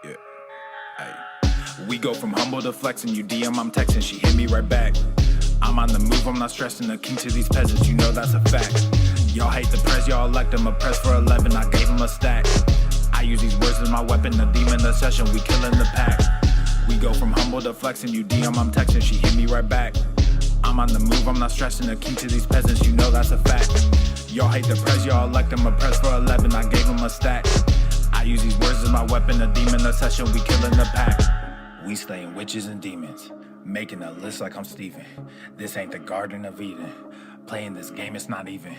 Yeah. Ay. We go from humble to flexing. You DM, I'm texting. She hit me right back. I'm on the move, I'm not stressing. The king to these peasants, you know that's a fact. Y'all hate the press, y'all elect them. A press for 11, I gave him a stack. I use these words as my weapon. The demon, the session, we killing the pack. We go from humble to flexing. You DM, I'm texting. She hit me right back. I'm on the move, I'm not stressing. The king to these peasants, you know that's a fact. Y'all hate the press, y'all elect them. A press for 11, I gave him a stack. I use these words as my weapon. The demon, the session, we killing the pack. We slaying witches and demons, making a list like I'm Steven. This ain't the Garden of Eden. Playing this game, it's not even.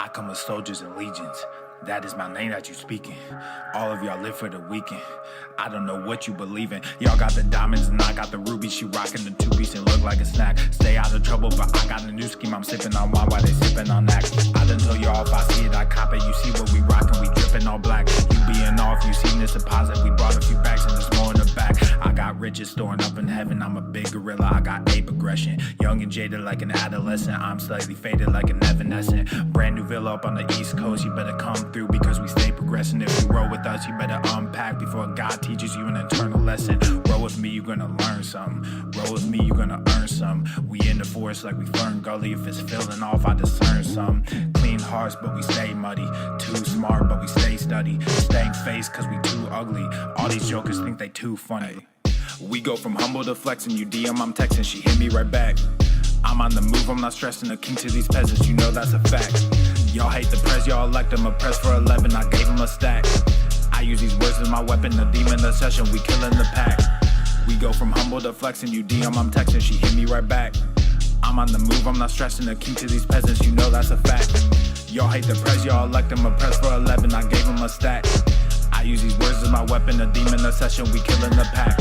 I come with soldiers and legions. That is my name that you speaking. All of y'all live for the weekend. I don't know what you believe in. Y'all got the diamonds and I got the rubies. She rocking the two-piece and look like a snack. Stay out of trouble, but I got a new scheme. I'm sipping on wine while they sipping on that. I done told y'all if I see it, I cop it. You see what we rocking, we dripping all black. You being off, you seen this deposit. We brought a few bags and there's more in the back. I got riches storing up in heaven. I'm a big gorilla, I got ape aggression. Young and jaded like an adolescent. I'm slightly faded like an evanescent. Brand new villa up on the East Coast. You better come through because we stay progressing. If you roll with us, you better unpack before God teaches you an eternal lesson. Roll with me, you're gonna learn something. Roll with me, you're gonna earn some. We in the forest like we Fern Gully. If it's feeling off, I discern some. Clean hearts, but we stay muddy. Too smart, but we stay study. Staying face, cause we too ugly. All these jokers think they too funny. We go from humble to flexing. You DM, I'm texting. She hit me right back. I'm on the move, I'm not stressing. The king to these peasants, you know that's a fact. Y'all hate the press, y'all elect them. A press for 11, I gave him a stack. I use these words as my weapon. The demon, the session, we killing the pack. We go from humble to flexing. You DM, I'm texting. She hit me right back. I'm on the move, I'm not stressing. The king to these peasants, you know that's a fact. Y'all hate the press, y'all elect them. A press for 11, I gave him a stack. I use these words as my weapon. The demon, the session, we killing the pack.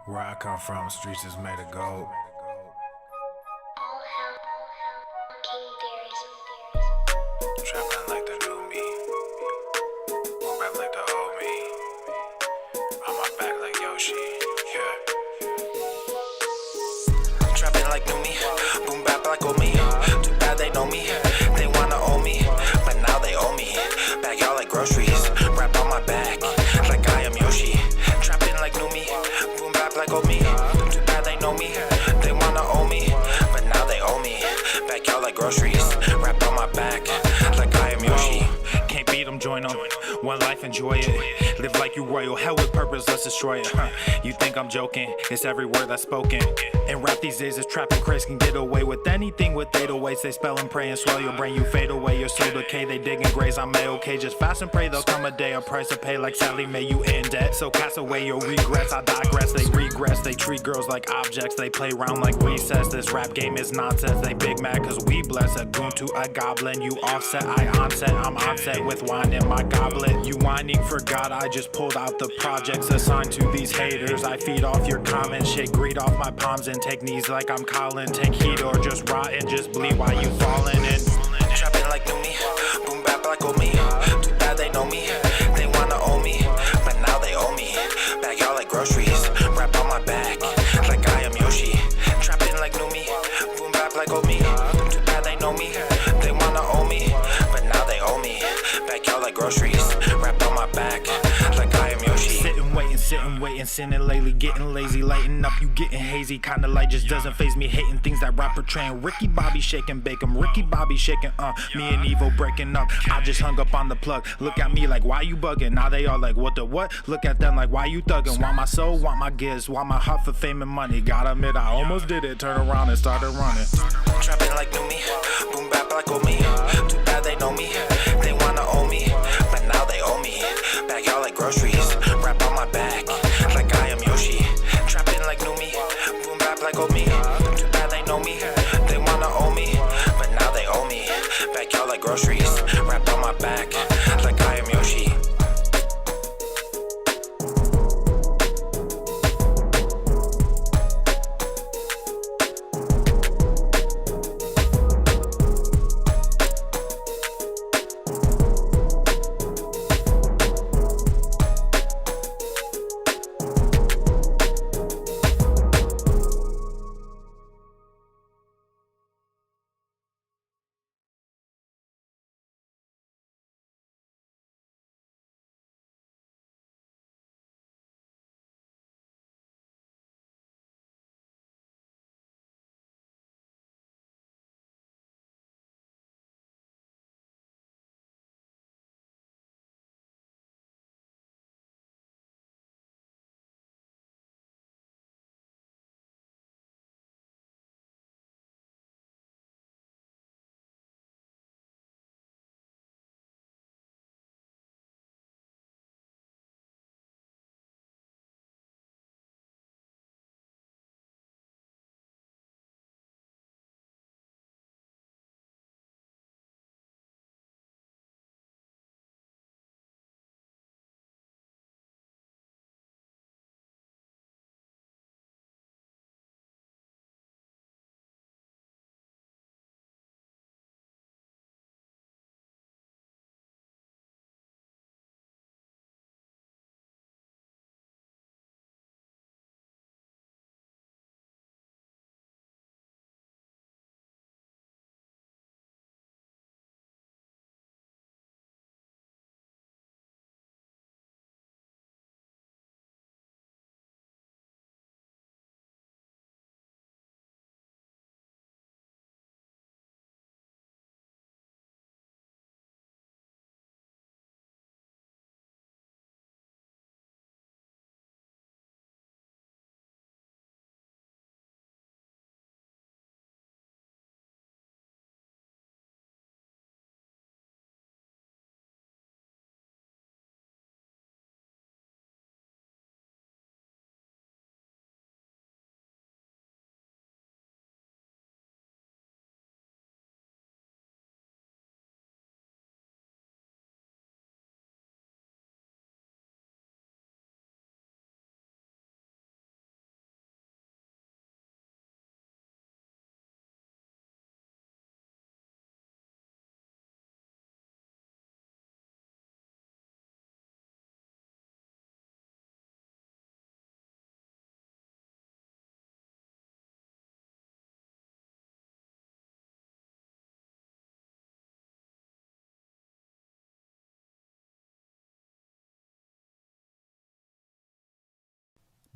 Where I come from, streets is made of gold. Trapping like the new me, move back like the old me. On my back like Yoshi, yeah. Trapping like new me, boom bap like old me. Too bad they know me, they wanna owe me, but now they owe me. Bag out like groceries, wrap on my back like I am Yoshi. Trapping like new me, boom bap like old me. Too bad they know me, they wanna owe me, but now they owe me. Bag out like groceries, wrap on my back like I am Yoshi. Can't beat them, join them. One life, enjoy it. Live like you royal, hell with purpose, let's destroy it. You think I'm joking? It's every word that's spoken. And rap these days is trapping craze, can get away with anything with 808s. They spell and pray and swell your brain, you fade away. Your soul decay, they dig and graze. I'm A-okay, just fast and pray. There'll come a day, a price to pay like Sally May, you in debt. So cast away your regrets, I digress. They regress, they treat girls like objects. They play around like recess. This rap game is nonsense. They big mad cause we bless. A goon to a goblin, you offset, I onset. I'm onset with wine in my goblet. You whining for God, I just pulled out the projects assigned to these haters. I feed off your comments, shake greed off my palms and take knees like I'm Colin. Take heat or just rot and just bleed while you falling in. Trapping like new me, boom bap like old me. Too bad they know me, they wanna owe me, but now they owe me. Bag out like groceries, wrap on my back like I am Yoshi. Trapping like new me, boom bap like old me. Too bad they know me, they wanna owe me, but now they owe me. Bag out like groceries, wrap on my back like I am Yoshi. Sitting, waiting, sinning lately, getting lazy, lighting up, you getting hazy. Kinda light just doesn't faze me, hating things that rap portraying. Ricky Bobby shaking bacon, Ricky Bobby shaking, me and Evo breaking up. I just hung up on the plug. Look at me like, why you bugging? Now they all like, what the what? Look at them like, why you thugging? Want my soul, want my gifts, want my heart for fame and money. Gotta admit, I almost did it, turn around and started running. Trapping like new me, boom bap like old me. Too bad they know me, they wanna owe me, but now they owe me. Bag out like groceries, wrap on my back like I am Yoshi. Trapping like new me, boom bap like old me. Too bad they know me, they wanna owe me, but now they owe me. Bag out like groceries, wrap on my back like I am Yoshi.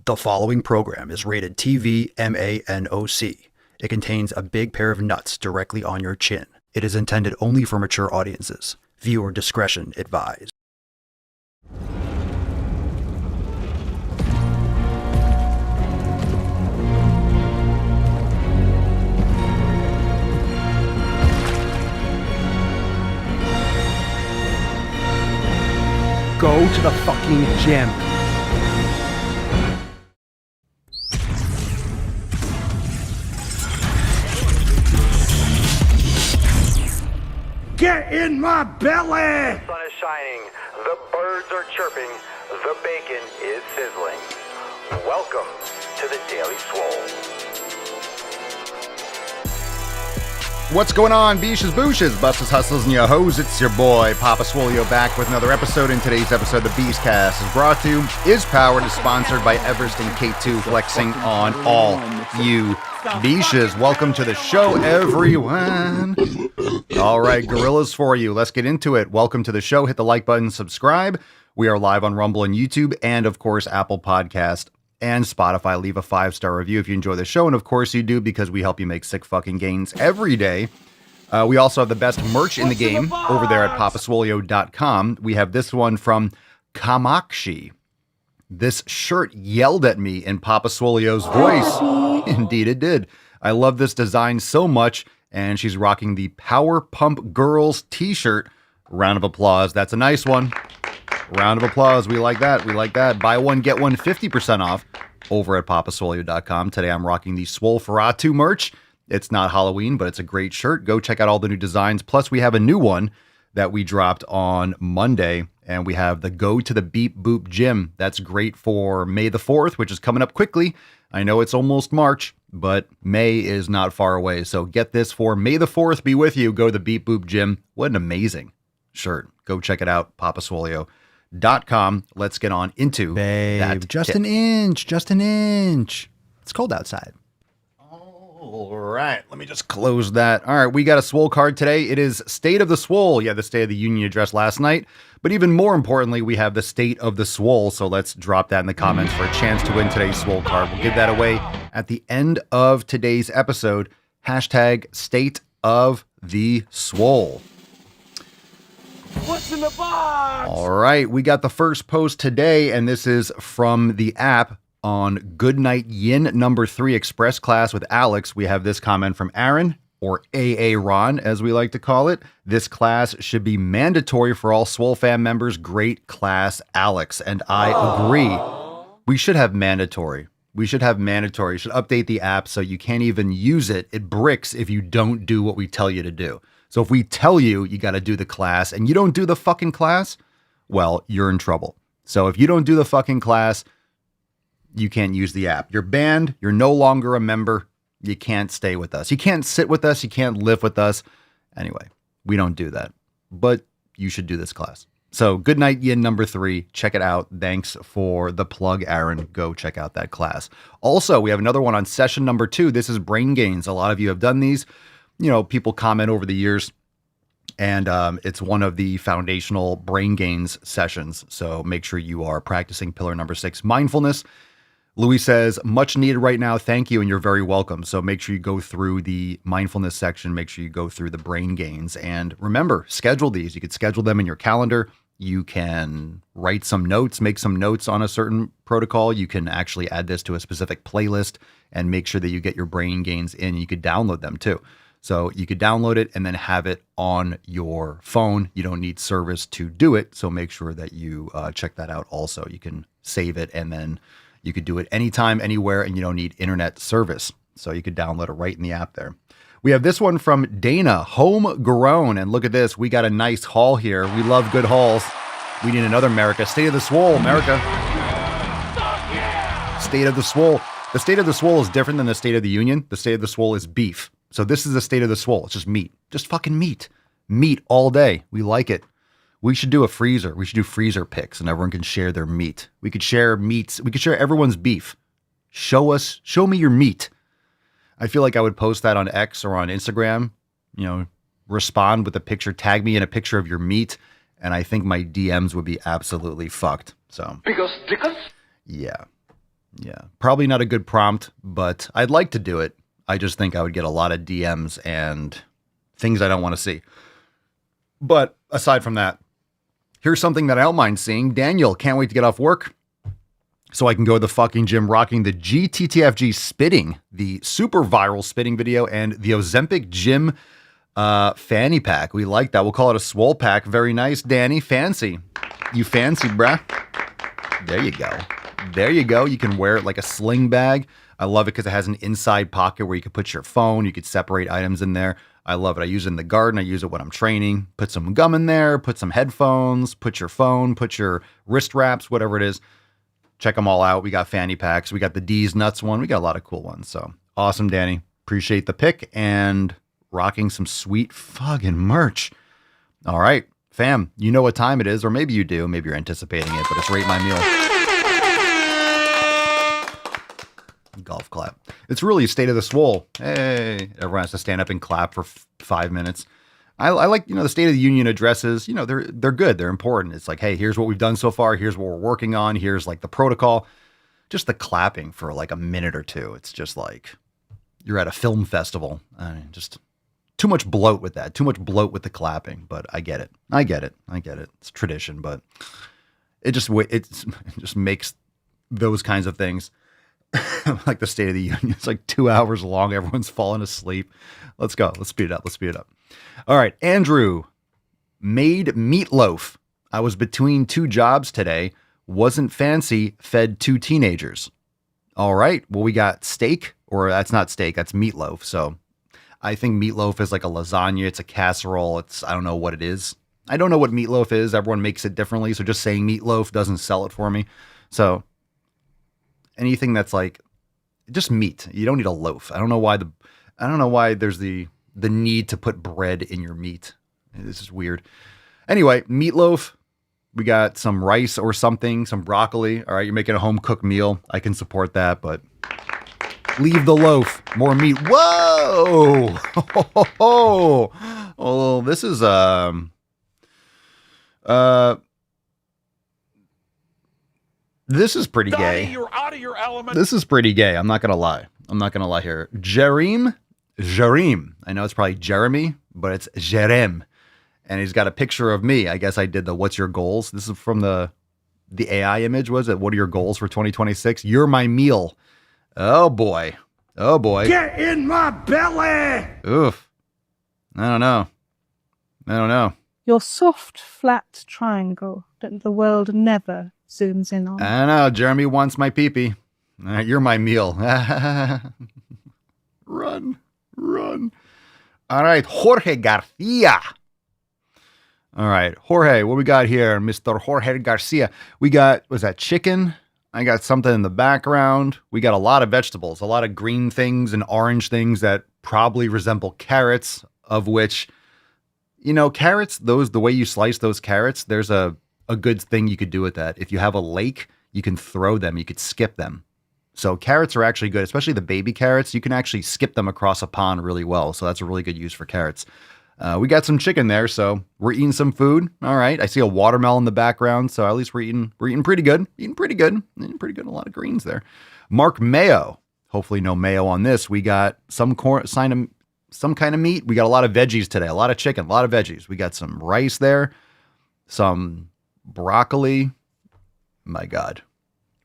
The following program is rated TV MANOC. It contains a big pair of nuts directly on your chin. It is intended only for mature audiences. Viewer discretion advised. Go to the fucking gym. Get in my belly! The sun is shining, the birds are chirping, the bacon is sizzling. Welcome to the Daily Swole. What's going on, Beaches, Booshes, Busses, Hustles, and Yo-Hoes? It's your boy, Papa Swole, back with another episode. In today's episode, the Beastcast is brought to you, is powered, is sponsored by Everest and K2, flexing on all you Beaches. Welcome to the show, everyone. All right, gorillas for you. Let's get into it. Welcome to the show. Hit the like button, subscribe. We are live on Rumble and YouTube, and of course, Apple Podcast and Spotify. Leave a 5-star review if you enjoy the show, and of course you do, because we help you make sick fucking gains every day. We also have the best merch in the game over there at papaswolio.com. We have this one from Kamakshi. This shirt yelled at me in Papa Swolio's voice. Indeed it did. I love this design so much, and she's rocking the Power Pump Girls t-shirt. Round of applause. That's a nice one. Round of applause. We like that. We like that. Buy one, get one 50% off over at papaswolio.com. Today I'm rocking the Swole Ferratu merch. It's not Halloween, but it's a great shirt. Go check out all the new designs. Plus, we have a new one that we dropped on Monday, and we have the Go to the Beep Boop Gym. That's great for May the 4th, which is coming up quickly. I know it's almost March, but May is not far away. So get this for May the 4th. Be with you. Go to the Beep Boop Gym. What an amazing shirt. Go check it out, papaswolio.com. Let's get on into that. Just an inch. It's cold outside. All right, let me just close that. All right, we got a Swole card today. It is State of the Swole. Yeah, the State of the Union address last night. But even more importantly, we have the State of the Swole. So let's drop that in the comments for a chance to win today's Swole card. We'll give that away at the end of today's episode. Hashtag State of the Swole. What's in the box? All right, we got the first post today, and this is from the app on Goodnight Yin number 3 Express class with Alex. We have this comment from Aaron, or AA Ron, as we like to call it. This class should be mandatory for all Swole fam members. Great class, Alex. And I agree. We should have mandatory. We should update the app so you can't even use it. It bricks if you don't do what we tell you to do. So if we tell you you got to do the class and you don't do the fucking class, well, you're in trouble. So if you don't do the fucking class, you can't use the app. You're banned. You're no longer a member. You can't stay with us. You can't sit with us. You can't live with us. Anyway, we don't do that. But you should do this class. So Goodnight Yin number 3. Check it out. Thanks for the plug, Aaron. Go check out that class. Also, we have another one on session number 2. This is brain gains. A lot of you have done these. You know, people comment over the years. And it's one of the foundational brain gains sessions. So make sure you are practicing pillar number 6, mindfulness. Louis says, much needed right now. Thank you. And you're very welcome. So make sure you go through the mindfulness section. Make sure you go through the brain gains. And remember, schedule these. You could schedule them in your calendar. You can write some notes, make some notes on a certain protocol. You can actually add this to a specific playlist and make sure that you get your brain gains in. You could download them too. So you could download it and then have it on your phone. You don't need service to do it. So make sure that you check that out also. You can save it and then you could do it anytime, anywhere, and you don't need internet service. So you could download it right in the app there. We have this one from Dana, homegrown. And look at this. We got a nice haul here. We love good hauls. We need another America. State of the Swole, America. State of the Swole. The State of the Swole is different than the State of the Union. The State of the Swole is beef. So this is the State of the Swole. It's just meat. Just fucking meat. Meat all day. We like it. We should do a freezer. We should do freezer picks and everyone can share their meat. We could share meats. We could share everyone's beef. Show me your meat. I feel like I would post that on X or on Instagram, you know, respond with a picture, tag me in a picture of your meat. And I think my DMs would be absolutely fucked. So, Because yeah. Yeah, probably not a good prompt, but I'd like to do it. I just think I would get a lot of DMs and things I don't want to see. But aside from that, here's something that I don't mind seeing. Daniel, can't wait to get off work so I can go to the fucking gym rocking the GTTFG spitting, the super viral spitting video, and the Ozempic gym fanny pack. We like that. We'll call it a swole pack. Very nice, Danny. Fancy. You fancy, bruh. There you go. There you go. You can wear it like a sling bag. I love it because it has an inside pocket where you can put your phone. You could separate items in there. I love it. I use it in the garden. I use it when I'm training. Put some gum in there. Put some headphones. Put your phone. Put your wrist wraps, whatever it is. Check them all out. We got fanny packs. We got the D's Nuts one. We got a lot of cool ones. So awesome, Danny. Appreciate the pick and rocking some sweet fucking merch. All right, fam. You know what time it is, or maybe you do. Maybe you're anticipating it, but it's Rate My Meal. Golf clap. It's really State of the Swole. Hey, everyone has to stand up and clap for 5 minutes. I like, the State of the Union addresses. They're good. They're important. It's like, hey, here's what we've done so far. Here's what we're working on. Here's like the protocol. Just the clapping for like a minute or two. It's just like you're at a film festival. Just too much bloat with that. Too much bloat with the clapping. But I get it. It's tradition, but it just makes those kinds of things. Like the State of the Union. It's like 2 hours long. Everyone's falling asleep. Let's go. Let's speed it up. All right. Andrew made meatloaf. I was between 2 jobs today. Wasn't fancy. Fed 2 teenagers. All right. Well, we got steak, or that's not steak. That's meatloaf. So I think meatloaf is like a lasagna. It's a casserole. I don't know what it is. I don't know what meatloaf is. Everyone makes it differently. So just saying meatloaf doesn't sell it for me. So anything that's like just meat. You don't need a loaf. I don't know why there's the need to put bread in your meat. This is weird. Anyway, meatloaf. We got some rice or something, some broccoli. All right, you're making a home cooked meal. I can support that, but leave the loaf. More meat. Whoa! Oh, this is this is pretty gay. You're out of your element. This is pretty gay. I'm not going to lie here. Jerim. I know it's probably Jeremy, but it's Jerem. And he's got a picture of me. I guess I did the what's your goals. This is from the AI image, was it? What are your goals for 2026? You're my meal. Oh, boy. Get in my belly. Oof. I don't know. Your soft, flat triangle that the world never zooms in on. I don't know. Jeremy wants my pee-pee. You're my meal. Run. All right. Jorge Garcia. All right. Jorge, what we got here? Mr. Jorge Garcia. We got, was that chicken? I got something in the background. We got a lot of vegetables, a lot of green things and orange things that probably resemble carrots, of which, carrots, the way you slice those carrots, there's a good thing you could do with that. If you have a lake, you can throw them, you could skip them. So carrots are actually good, especially the baby carrots. You can actually skip them across a pond really well. So that's a really good use for carrots. We got some chicken there, so we're eating some food. All right. I see a watermelon in the background, so at least we're eating pretty good. Eating pretty good. A lot of greens there. Mark Mayo. Hopefully no mayo on this. We got some kind of meat. We got a lot of veggies today. A lot of chicken, a lot of veggies. We got some rice there, some broccoli. My God.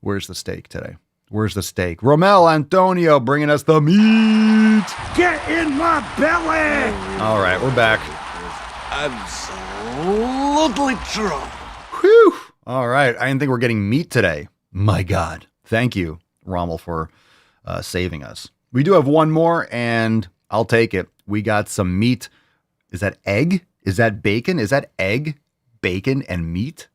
Where's the steak today? Romel Antonio bringing us the meat. Get in my belly. All right, we're back. Absolutely true. Whew. All right, I didn't think we're getting meat today. My God. Thank you, Rommel, for saving us. We do have one more, and I'll take it. We got some meat. Is that egg? Is that bacon? Is that egg, bacon, and meat?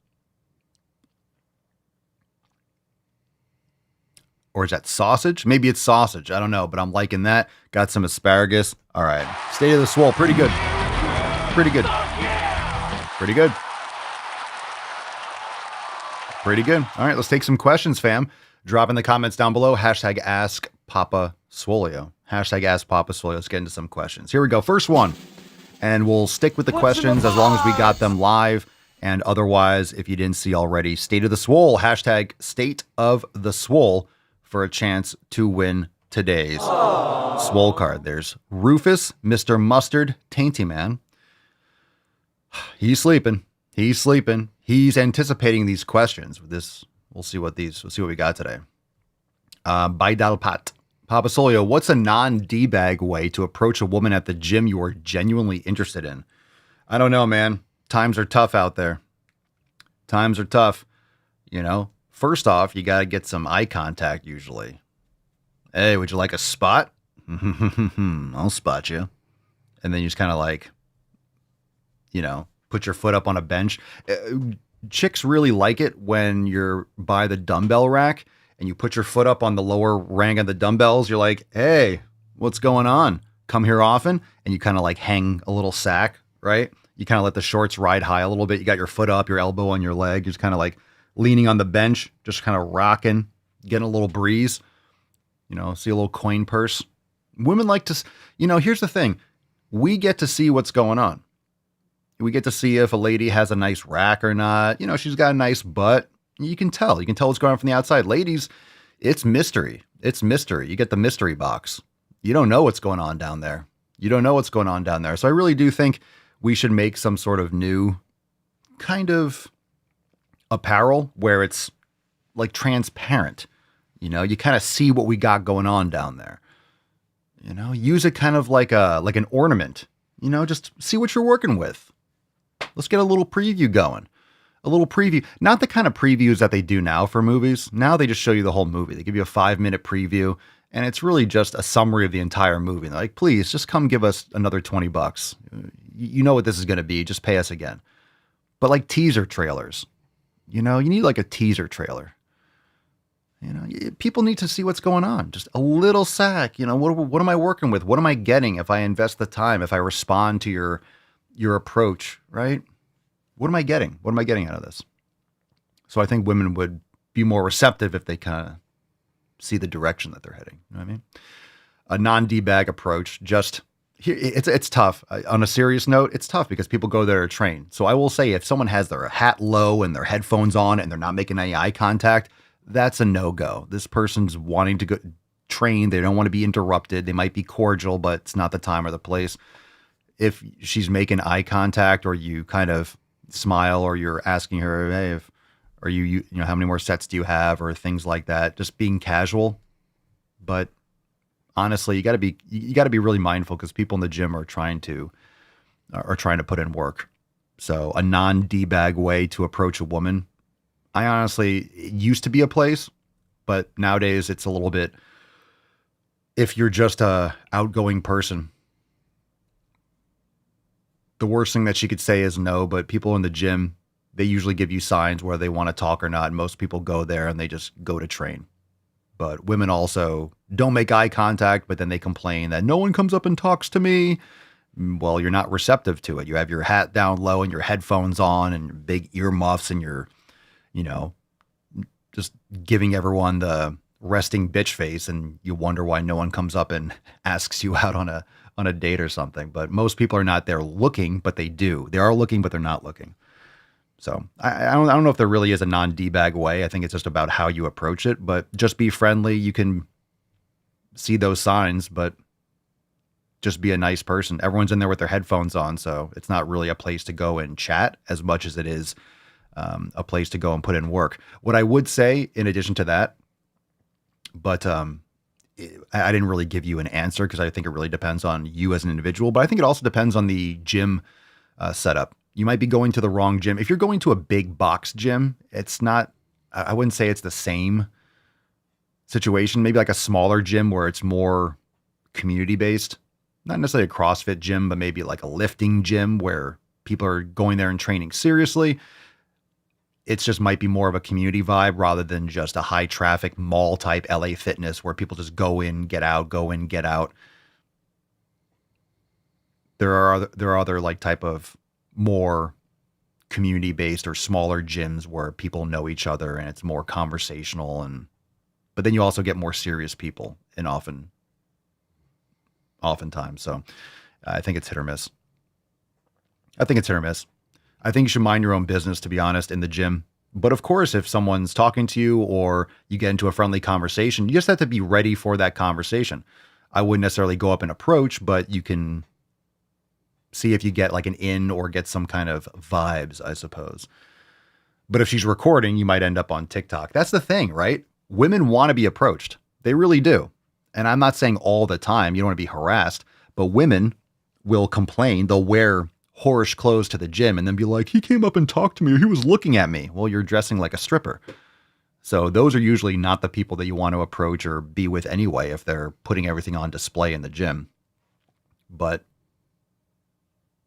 Or is that sausage? Maybe it's sausage. I don't know, but I'm liking that. Got some asparagus. All right. State of the Swole. Pretty good. Pretty good. All right, let's take some questions, fam. Drop in the comments down below. Hashtag Ask Papa Swolio. Hashtag Ask Papa Swolio. Let's get into some questions. Here we go. First one. And we'll stick with the questions as long as we got them live. And otherwise, if you didn't see already, State of the Swole. Hashtag State of the Swole. for a chance to win today's Swole card. There's Rufus, Mr. Mustard, Tainty Man. He's sleeping. He's anticipating these questions. We'll see what we got today. Baidalpat. Papa Solio, what's a non-D-bag way to approach a woman at the gym you are genuinely interested in? I don't know, man. Times are tough out there. Times are tough. First off, you got to get some eye contact usually. Hey, would you like a spot? I'll spot you. And then you just kind of like, put your foot up on a bench. Chicks really like it when you're by the dumbbell rack and you put your foot up on the lower rang of the dumbbells. You're like, hey, what's going on? Come here often. And you kind of like hang a little sack, right? You kind of let the shorts ride high a little bit. You got your foot up, your elbow on your leg. You're just kind of like leaning on the bench, just kind of rocking, getting a little breeze, see a little coin purse. Women like to, here's the thing. We get to see what's going on. We get to see if a lady has a nice rack or not. She's got a nice butt. You can tell what's going on from the outside. Ladies, it's mystery. You get the mystery box. You don't know what's going on down there. So I really do think we should make some sort of new kind of apparel where it's like transparent. You kind of see what we got going on down there. Use it kind of like an ornament. Just see what you're working with. Let's get a little preview going. A little preview. Not the kind of previews that they do now for movies. Now they just show you the whole movie. They give you a 5-minute preview, and it's really just a summary of the entire movie. And they're like, please, just come give us another $20. You know what this is going to be. Just pay us again. But like teaser trailers, you need like a teaser trailer. People need to see what's going on. Just a little sack. What am I working with? What am I getting if I invest the time, if I respond to your approach, right? What am I getting? What am I getting out of this? So I think women would be more receptive if they kind of see the direction that they're heading. You know what I mean? A non-D-bag approach, it's tough. On a serious note, it's tough because people go there to train. So I will say if someone has their hat low and their headphones on and they're not making any eye contact, that's a no-go. This person's wanting to go train. They don't want to be interrupted. They might be cordial, but it's not the time or the place. If she's making eye contact or you kind of smile or you're asking her, hey, are you how many more sets do you have or things like that, just being casual. But honestly, you got to be really mindful because people in the gym are trying to put in work. So a non-D-bag way to approach a woman, it used to be a place, but nowadays it's a little bit, if you're just a outgoing person, the worst thing that she could say is no, but people in the gym, they usually give you signs whether they want to talk or not. And most people go there and they just go to train. But women also don't make eye contact, but then they complain that no one comes up and talks to me. Well, you're not receptive to it. You have your hat down low and your headphones on and big earmuffs and you're, just giving everyone the resting bitch face, and you wonder why no one comes up and asks you out on a date or something. But most people are not there looking, but they do. They are looking, but they're not looking. So I don't know if there really is a non-D-bag way. I think it's just about how you approach it, but just be friendly. You can see those signs, but just be a nice person. Everyone's in there with their headphones on, so it's not really a place to go and chat as much as it is a place to go and put in work. What I would say in addition to that, but I didn't really give you an answer because I think it really depends on you as an individual, but I think it also depends on the gym setup. You might be going to the wrong gym. If you're going to a big box gym, it's not, I wouldn't say it's the same situation. Maybe like a smaller gym where it's more community based, not necessarily a CrossFit gym, but maybe like a lifting gym where people are going there and training seriously. It's just might be more of a community vibe rather than just a high traffic mall type LA Fitness where people just go in, get out, go in, get out. There are other like type of more community based or smaller gyms where people know each other and it's more conversational, but then you also get more serious people and oftentimes. So I think it's hit or miss. I think you should mind your own business, to be honest, in the gym. But of course, if someone's talking to you or you get into a friendly conversation, you just have to be ready for that conversation. I wouldn't necessarily go up and approach, but you can see if you get like an in or get some kind of vibes, I suppose. But if she's recording, you might end up on TikTok. That's the thing, right? Women want to be approached. They really do. And I'm not saying all the time, you don't want to be harassed, but women will complain. They'll wear whorish clothes to the gym and then be like, he came up and talked to me, or he was looking at me. Well, you're dressing like a stripper. So those are usually not the people that you want to approach or be with anyway, if they're putting everything on display in the gym. But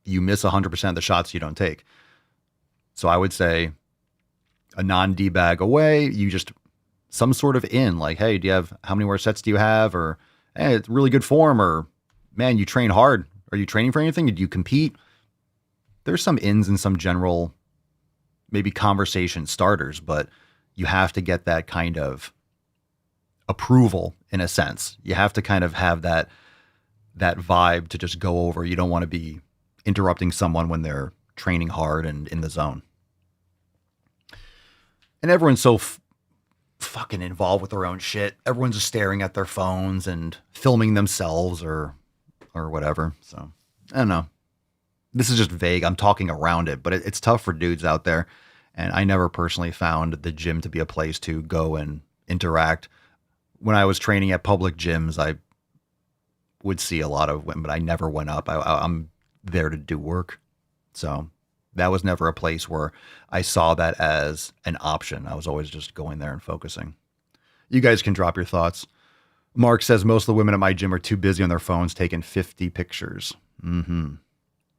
you miss 100% of the shots you don't take. So I would say a non-D bag away, you just some sort of in, like, hey, how many more sets do you have? Or, hey, it's really good form. Or, man, you train hard. Are you training for anything? Do you compete? There's some ins and some general, maybe conversation starters, but you have to get that kind of approval in a sense. You have to kind of have that vibe to just go over. You don't want to be interrupting someone when they're training hard and in the zone. And everyone's so fucking involved with their own shit. Everyone's just staring at their phones and filming themselves or whatever. So I don't know. This is just vague. I'm talking around it, but it's tough for dudes out there. And I never personally found the gym to be a place to go and interact. When I was training at public gyms, I would see a lot of women, but I never went up. I'm there to do work. So that was never a place where I saw that as an option. I was always just going there and focusing. You guys can drop your thoughts. Mark says most of the women at my gym are too busy on their phones taking 50 pictures.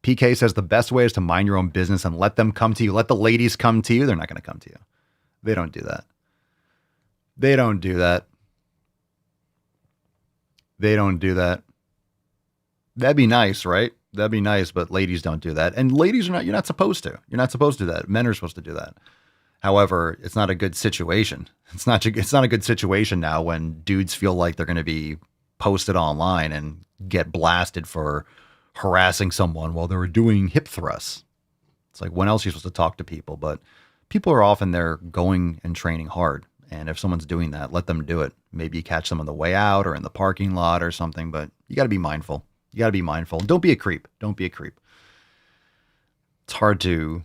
PK says the best way is to mind your own business and let them come to you. Let the ladies come to you. They're not going to come to you. They don't do that. They don't do that. They don't do that. That'd be nice, right? That'd be nice, but ladies don't do that. And ladies you're not supposed to. You're not supposed to do that. Men are supposed to do that. However, it's not a good situation. It's not a good situation now when dudes feel like they're going to be posted online and get blasted for harassing someone while they were doing hip thrusts. It's like, when else are you supposed to talk to people? But people are often there going and training hard. And if someone's doing that, let them do it. Maybe you catch them on the way out or in the parking lot or something, but you got to be mindful. You got to be mindful. Don't be a creep. Don't be a creep. It's hard to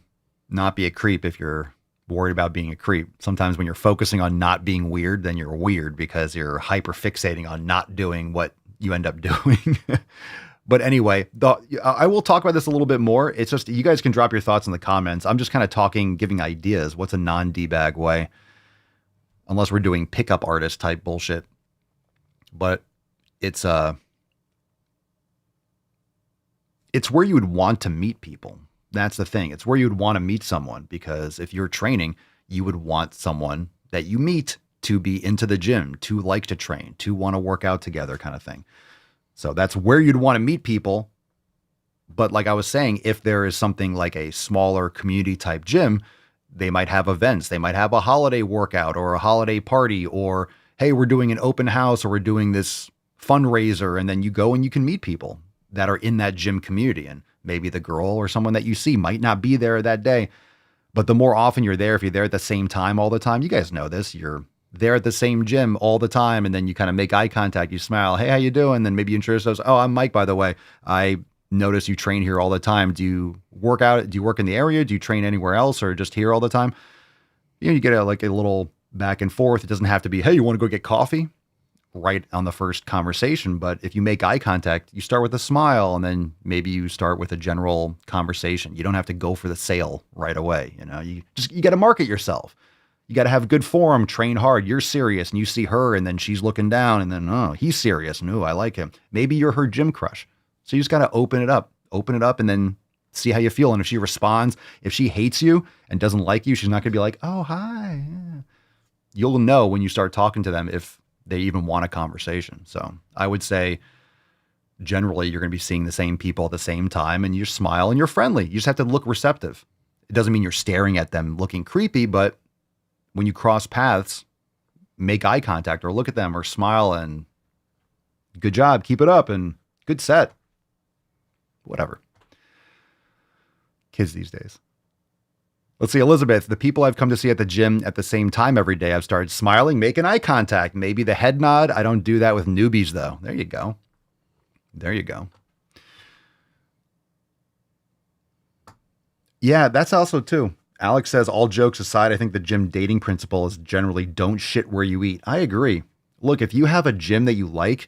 not be a creep if you're worried about being a creep. Sometimes when you're focusing on not being weird, then you're weird because you're hyper fixating on not doing what you end up doing. But anyway, I will talk about this a little bit more. It's just, you guys can drop your thoughts in the comments. I'm just kind of talking, giving ideas. What's a non-D-bag way? Unless we're doing pickup artist type bullshit. But it's where you would want to meet people. That's the thing. It's where you would want to meet someone, because if you're training, you would want someone that you meet to be into the gym, to like to train, to want to work out together kind of thing. So that's where you'd want to meet people. But like I was saying, if there is something like a smaller community type gym, they might have events. They might have a holiday workout or a holiday party, or, hey, we're doing an open house or we're doing this fundraiser. And then you go and you can meet people that are in that gym community. And maybe the girl or someone that you see might not be there that day. But the more often you're there, if you're there at the same time all the time, you guys know this, you're there at the same gym all the time, and then you kind of make eye contact, you smile, hey, how you doing? And then maybe you introduce yourselves. Oh, I'm Mike, by the way. I notice you train here all the time. Do you work out? Do you work in the area? Do you train anywhere else, or just here all the time? You get a little back and forth. It doesn't have to be, hey, you want to go get coffee? Right on the first conversation. But if you make eye contact, you start with a smile, and then maybe you start with a general conversation. You don't have to go for the sale right away. You got to market yourself. You got to have good form, train hard. You're serious, and you see her, and then she's looking down, and then, oh, he's serious. No, I like him. Maybe you're her gym crush. So you just got to open it up, and then see how you feel. And if she responds, if she hates you and doesn't like you, she's not going to be like, oh, hi. Yeah. You'll know when you start talking to them if they even want a conversation. So I would say generally you're going to be seeing the same people at the same time, and you smile and you're friendly. You just have to look receptive. It doesn't mean you're staring at them looking creepy, but when you cross paths, make eye contact or look at them or smile and good job, keep it up, and good set. Whatever. Kids these days. Let's see, Elizabeth, the people I've come to see at the gym at the same time every day, I've started smiling, making eye contact, maybe the head nod. I don't do that with newbies, though. There you go. There you go. Yeah, that's also too. Alex says, all jokes aside, I think the gym dating principle is generally don't shit where you eat. I agree. Look, if you have a gym that you like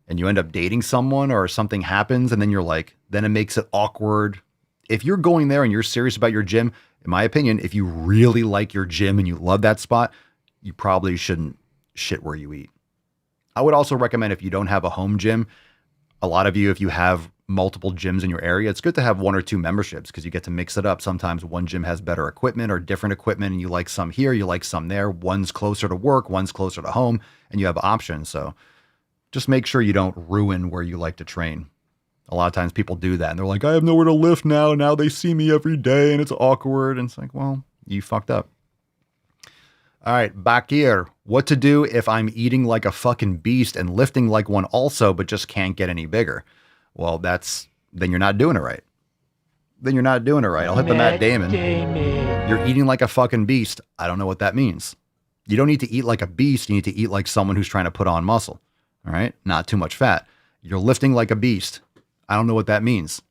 and you end up dating someone or something happens and then you're like, then it makes it awkward. If you're going there and you're serious about your gym, in my opinion, if you really like your gym and you love that spot, you probably shouldn't shit where you eat. I would also recommend if you don't have a home gym, a lot of you, if you have multiple gyms in your area, it's good to have 1 or 2 memberships because you get to mix it up. Sometimes one gym has better equipment or different equipment and you like some here, you like some there. One's closer to work, one's closer to home, and you have options. So just make sure you don't ruin where you like to train. A lot of times people do that and they're like, I have nowhere to lift now. Now they see me every day and it's awkward. And it's like, well, you fucked up. All right, Bakir, what to do if I'm eating like a fucking beast and lifting like one also, but just can't get any bigger? Well, then you're not doing it right. Then you're not doing it right. I'll hit the Matt Damon. You're eating like a fucking beast. I don't know what that means. You don't need to eat like a beast. You need to eat like someone who's trying to put on muscle. All right. Not too much fat. You're lifting like a beast. I don't know what that means.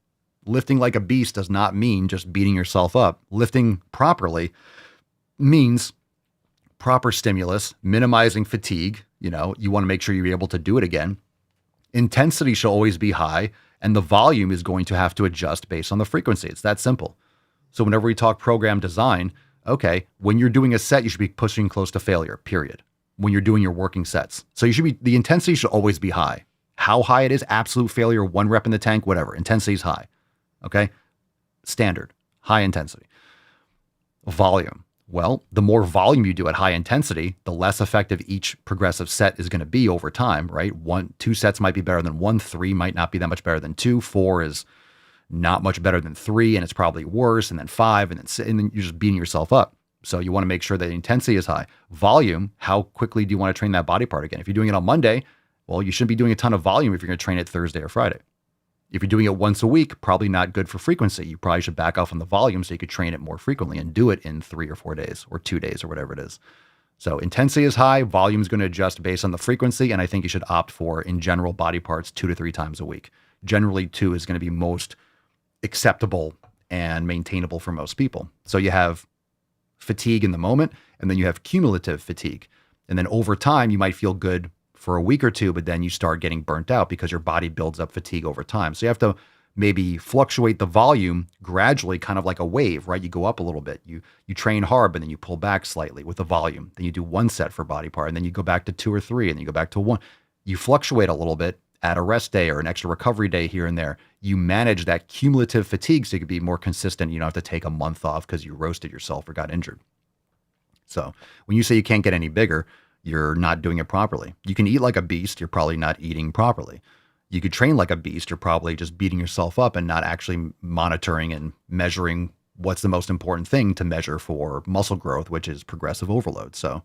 Lifting like a beast does not mean just beating yourself up. Lifting properly means proper stimulus, minimizing fatigue. You want to make sure you're able to do it again. Intensity should always be high, and the volume is going to have to adjust based on the frequency. It's that simple. So whenever we talk program design, okay, when you're doing a set, you should be pushing close to failure, period. When you're doing your working sets. So the intensity should always be high. How high it is, absolute failure, 1 rep in the tank, whatever. Intensity is high. Okay? Standard, high intensity. Volume. Well, the more volume you do at high intensity, the less effective each progressive set is going to be over time, right? 2 sets might be better than 1, 3 might not be that much better than 2, 4 is not much better than 3, and it's probably worse, and then 5, and then you're just beating yourself up. So you want to make sure that the intensity is high. Volume, how quickly do you want to train that body part again? If you're doing it on Monday, well, you shouldn't be doing a ton of volume if you're going to train it Thursday or Friday. If you're doing it once a week, probably not good for frequency. You probably should back off on the volume so you could train it more frequently and do it in 3 or 4 days or 2 days or whatever it is. So intensity is high, volume is going to adjust based on the frequency, and I think you should opt for, in general, body parts 2 to 3 times a week. Generally, 2 is going to be most acceptable and maintainable for most people. So you have fatigue in the moment, and then you have cumulative fatigue. And then over time, you might feel good for a week or 2, but then you start getting burnt out because your body builds up fatigue over time. So you have to maybe fluctuate the volume gradually, kind of like a wave, right? You go up a little bit, you train hard, but then you pull back slightly with the volume. Then you do 1 set for body part, and then you go back to 2 or 3, and then you go back to 1. You fluctuate a little bit, add a rest day or an extra recovery day here and there. You manage that cumulative fatigue so you can be more consistent. You don't have to take a month off because you roasted yourself or got injured. So when you say you can't get any bigger, you're not doing it properly. You can eat like a beast. You're probably not eating properly. You could train like a beast. You're probably just beating yourself up and not actually monitoring and measuring what's the most important thing to measure for muscle growth, which is progressive overload. So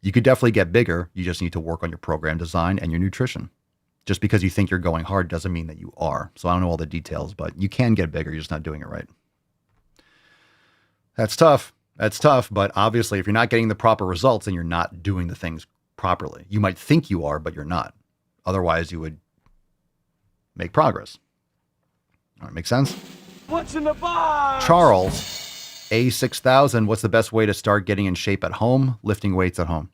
you could definitely get bigger. You just need to work on your program design and your nutrition. Just because you think you're going hard doesn't mean that you are. So I don't know all the details, but you can get bigger. You're just not doing it right. That's tough. That's tough, but obviously if you're not getting the proper results, then you're not doing the things properly. You might think you are, but you're not. Otherwise, you would make progress. All right, make sense? What's in the box? Charles, A6000, what's the best way to start getting in shape at home? Lifting weights at home.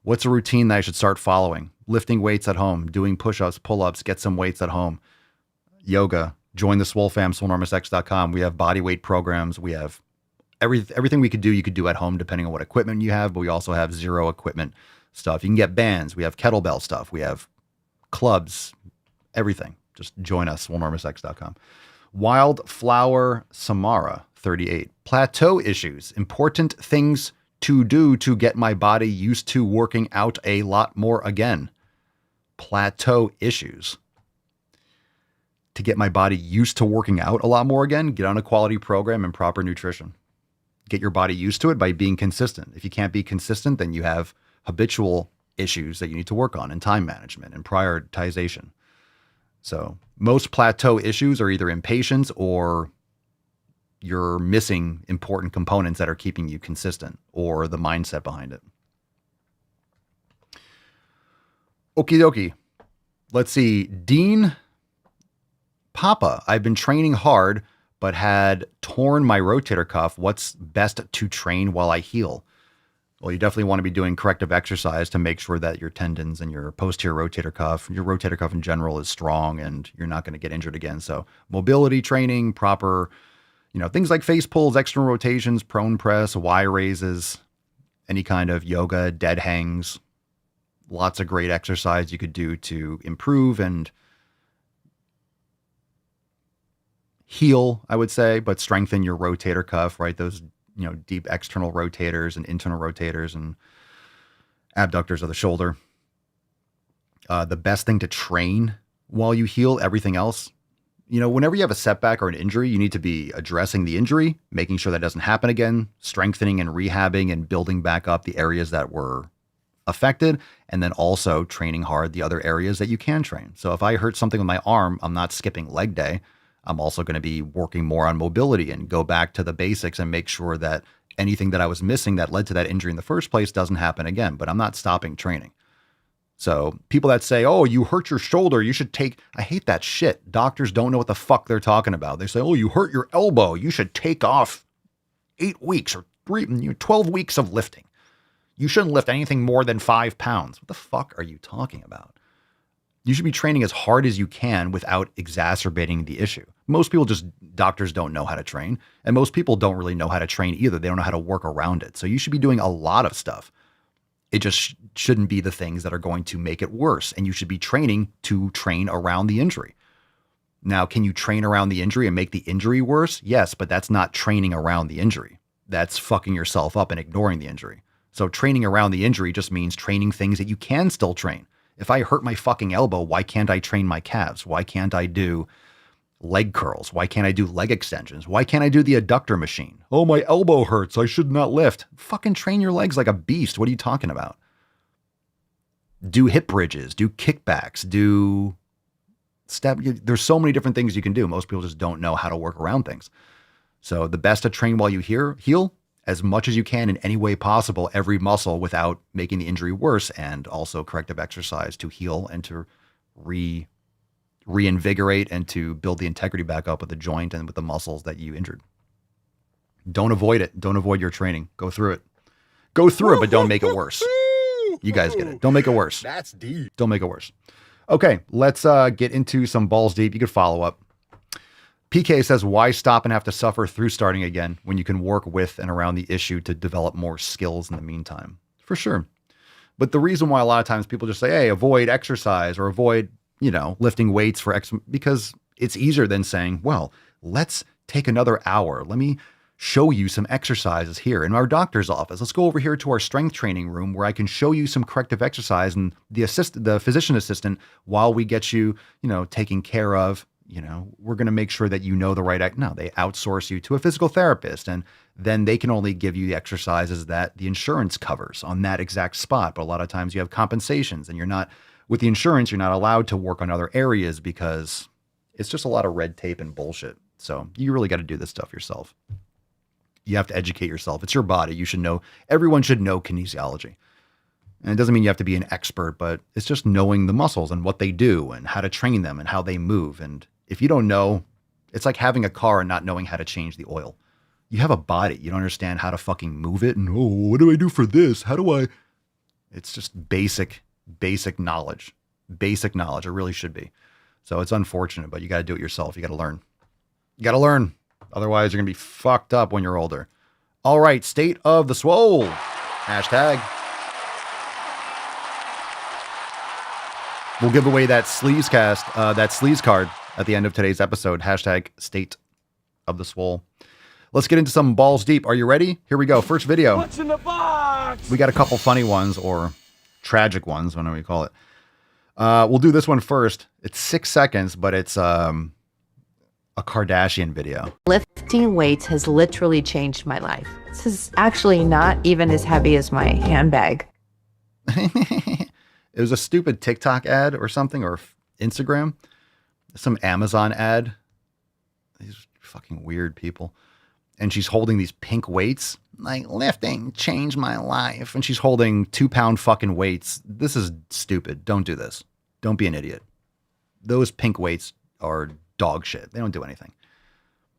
What's a routine that I should start following? Lifting weights at home, doing push-ups, pull-ups, get some weights at home. Yoga, join the Swole fam, swolenormousx.com. We have body weight programs. We have everything we could do, you could do at home depending on what equipment you have, but we also have zero equipment stuff. You can get bands. We have kettlebell stuff. We have clubs, everything. Just join us, swolenormousx.com. Wildflower Samara, 38. Plateau issues. Important things to do to get my body used to working out a lot more again. Plateau issues. To get my body used to working out a lot more again, get on a quality program and proper nutrition. Get your body used to it by being consistent. If you can't be consistent, then you have habitual issues that you need to work on, and time management and prioritization. So most plateau issues are either impatience or you're missing important components that are keeping you consistent, or the mindset behind it. Okie dokie. Let's see. Dean Papa, I've been training hard, but had torn my rotator cuff. What's best to train while I heal? Well, you definitely want to be doing corrective exercise to make sure that your tendons and your posterior rotator cuff, your rotator cuff in general, is strong and you're not going to get injured again. So mobility training, proper, things like face pulls, external rotations, prone press, Y raises, any kind of yoga, dead hangs, lots of great exercise you could do to improve and heal, I would say, but strengthen your rotator cuff, right? Those, deep external rotators and internal rotators and abductors of the shoulder. The best thing to train while you heal, everything else, whenever you have a setback or an injury, you need to be addressing the injury, making sure that doesn't happen again, strengthening and rehabbing and building back up the areas that were affected, and then also training hard the other areas that you can train. So if I hurt something with my arm, I'm not skipping leg day. I'm also going to be working more on mobility and go back to the basics and make sure that anything that I was missing that led to that injury in the first place doesn't happen again, but I'm not stopping training. So people that say, oh, you hurt your shoulder, you should I hate that shit. Doctors don't know what the fuck they're talking about. They say, oh, you hurt your elbow, you should take off 8 weeks or 12 weeks of lifting. You shouldn't lift anything more than 5 pounds. What the fuck are you talking about? You should be training as hard as you can without exacerbating the issue. Most people doctors don't know how to train, and most people don't really know how to train either. They don't know how to work around it. So you should be doing a lot of stuff. It just shouldn't be the things that are going to make it worse. And you should be training to train around the injury. Now, can you train around the injury and make the injury worse? Yes, but that's not training around the injury. That's fucking yourself up and ignoring the injury. So training around the injury just means training things that you can still train. If I hurt my fucking elbow, why can't I train my calves? Why can't I do leg curls? Why can't I do leg extensions? Why can't I do the adductor machine? Oh, my elbow hurts. I should not lift. Fucking train your legs like a beast. What are you talking about? Do hip bridges, do kickbacks, do step. There's so many different things you can do. Most people just don't know how to work around things. So the best to train while you heal as much as you can in any way possible, every muscle without making the injury worse, and also corrective exercise to heal and to reinvigorate and to build the integrity back up with the joint and with the muscles that you injured. Don't avoid it. Don't avoid your training. Go through it. Go through it, but don't make it worse. You guys get it. Don't make it worse. That's deep. Don't make it worse. Okay, let's get into some balls deep. You could follow up. PK says, why stop and have to suffer through starting again when you can work with and around the issue to develop more skills in the meantime? For sure. But the reason why a lot of times people just say, hey, avoid exercise or avoid, lifting weights because it's easier than saying, well, let's take another hour. Let me show you some exercises here in our doctor's office. Let's go over here to our strength training room where I can show you some corrective exercise and the physician assistant while we get you, taken care of. We're going to make sure that the right. No, they outsource you to a physical therapist, and then they can only give you the exercises that the insurance covers on that exact spot. But a lot of times you have compensations, and with the insurance, you're not allowed to work on other areas because it's just a lot of red tape and bullshit. So you really got to do this stuff yourself. You have to educate yourself. It's your body. You should know. Everyone should know kinesiology. And it doesn't mean you have to be an expert, but it's just knowing the muscles and what they do and how to train them and how they move. And if you don't know, it's like having a car and not knowing how to change the oil. You have a body. You don't understand how to fucking move it. And, what do I do for this? How do I? It's just basic knowledge. Basic knowledge. It really should be. So it's unfortunate, but you got to do it yourself. You got to learn. You got to learn. Otherwise, you're going to be fucked up when you're older. All right. State of the Swole. Hashtag. We'll give away that sleaze card at the end of today's episode. Hashtag State of the Swole. Let's get into some balls deep. Are you ready? Here we go. First video. What's in the box? We got a couple funny ones or tragic ones, whatever you call it. We'll do this one first. It's 6 seconds, but it's a Kardashian video. Lifting weights has literally changed my life. This is actually not even as heavy as my handbag. It was a stupid TikTok ad or something, or Instagram. Some Amazon ad. These fucking weird people. and she's holding these pink weights. Like, lifting changed my life. And she's holding 2-pound fucking weights. This is stupid. Don't do this. Don't be an idiot. Those pink weights are dog shit. They don't do anything.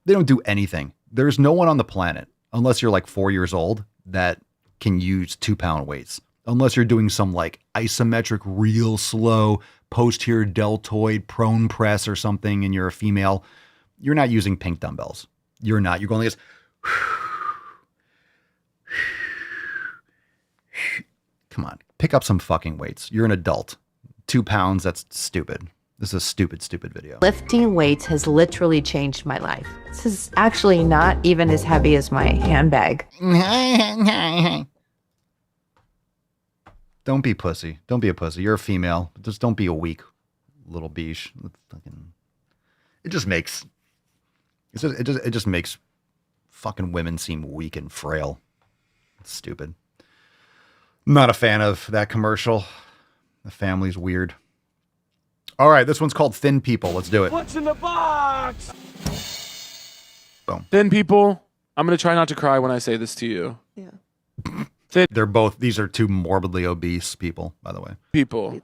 They don't do anything. There's no one on the planet, unless you're like 4 years old, that can use 2-pound weights. Unless you're doing some like isometric, real slow, posterior deltoid prone press or something, and you're a female, you're not using pink dumbbells. You're not. You're going like this. Come on, pick up some fucking weights. You're an adult. 2 pounds, that's stupid. This is a stupid, stupid video. Lifting weights has literally changed my life. This is actually not even as heavy as my handbag. Don't be pussy. Don't be a pussy. You're a female. Just don't be a weak little biche. It just makes fucking women seem weak and frail. It's stupid. Not a fan of that commercial. The family's weird. All right, this one's called Thin People. Let's do it. What's in the box? Boom. Thin people, I'm going to try not to cry when I say this to you. Yeah. These are two morbidly obese people, by the way. People.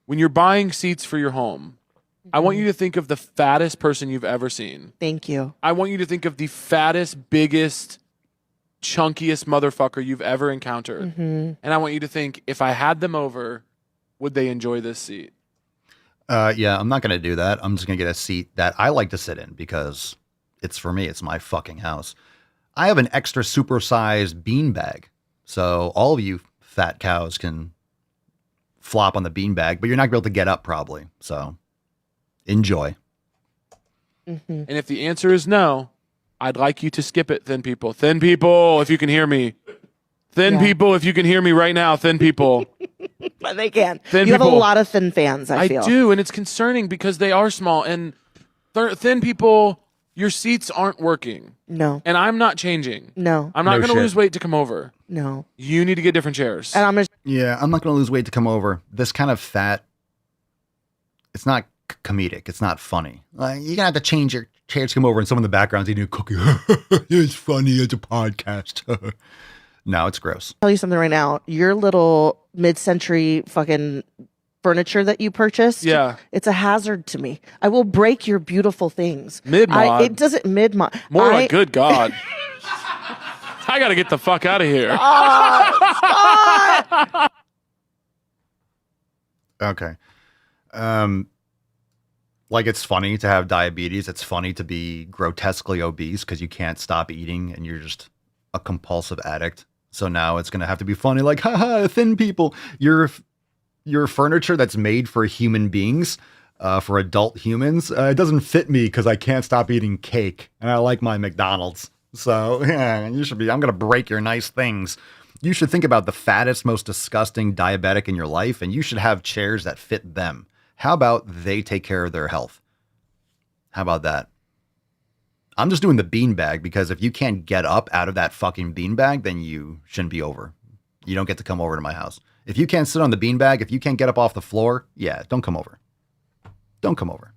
When you're buying seats for your home, I want you to think of the fattest person you've ever seen. Thank you. I want you to think of the fattest, biggest, chunkiest motherfucker you've ever encountered. Mm-hmm. And I want you to think, if I had them over, would they enjoy this seat? Yeah, I'm not going to do that. I'm just going to get a seat that I like to sit in because it's for me. It's my fucking house. I have an extra supersized beanbag. So all of you fat cows can flop on the beanbag, but you're not going to be able to get up probably. So enjoy. Mm-hmm. And if the answer is no, I'd like you to skip it, thin people. Thin people, if you can hear me. Thin people, if you can hear me right now, thin people. But they can. Thin you people. have a lot of thin fans, I feel. I do, and it's concerning because they are small. And thin people, your seats aren't working. No. And I'm not changing. No. I'm not No going to shit. lose weight to come over. No. You need to get different chairs. And I'm going to... Yeah, I'm not going to lose weight to come over. This kind of fat, it's not comedic. It's not funny. Like, you're going to have to change your chair to come over, and someone in the background's eating a cookie. It's funny. It's a podcast. No, it's gross. tell you something right now. Your little mid-century fucking furniture that you purchased, Yeah. it's a hazard to me. I will break your beautiful things. Mid-mod? It doesn't mid-mod. More like, good God. I got to get the fuck out of here. Okay. Like, it's funny to have diabetes. It's funny to be grotesquely obese because you can't stop eating and you're just a compulsive addict. So now it's going to have to be funny, like, haha, thin people. Your furniture that's made for human beings, for adult humans, it doesn't fit me because I can't stop eating cake and I like my McDonald's. So yeah, I'm going to break your nice things. You should think about the fattest, most disgusting diabetic in your life, and you should have chairs that fit them. How about they take care of their health? How about that? I'm just doing the beanbag because if you can't get up out of that fucking beanbag, then you shouldn't be over. You don't get to come over to my house. If you can't sit on the beanbag, if you can't get up off the floor, yeah, don't come over. Don't come over.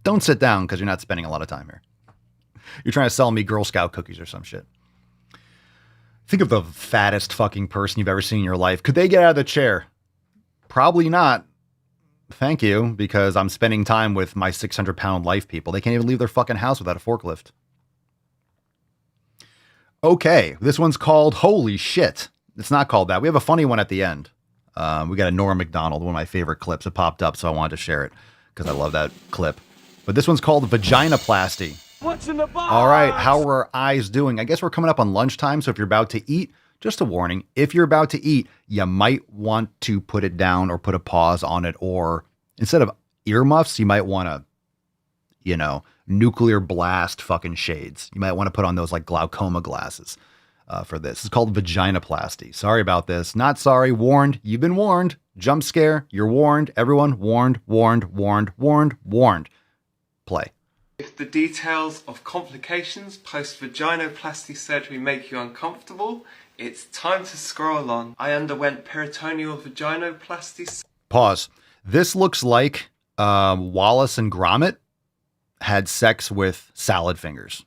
Don't sit down because you're not spending a lot of time here. You're trying to sell me Girl Scout cookies or some shit. Think of the fattest fucking person you've ever seen in your life. Could they get out of the chair? Probably not. Thank you, because I'm spending time with my 600-pound life people. They can't even leave their fucking house without a forklift. Okay, this one's called Holy Shit. It's not called that. We have a funny one at the end. We got a Norm Macdonald, one of my favorite clips. It popped up, so I wanted to share it because I love that clip. But this one's called Vaginoplasty. What's in the box? All right, how are our eyes doing? I guess we're coming up on lunchtime, so if you're about to eat, just a warning, if you're about to eat, you might want to put it down or put a pause on it, or instead of earmuffs, you might want to, nuclear blast fucking shades. You might want to put on those like glaucoma glasses for this. It's called vaginoplasty. Sorry about this. Not sorry. Warned. You've been warned. Jump scare. You're warned. Everyone warned, warned, warned, warned, warned. Play. If the details of complications post-vaginoplasty surgery make you uncomfortable, it's time to scroll on. I underwent peritoneal vaginoplasty. Pause. This looks like Wallace and Gromit had sex with salad fingers.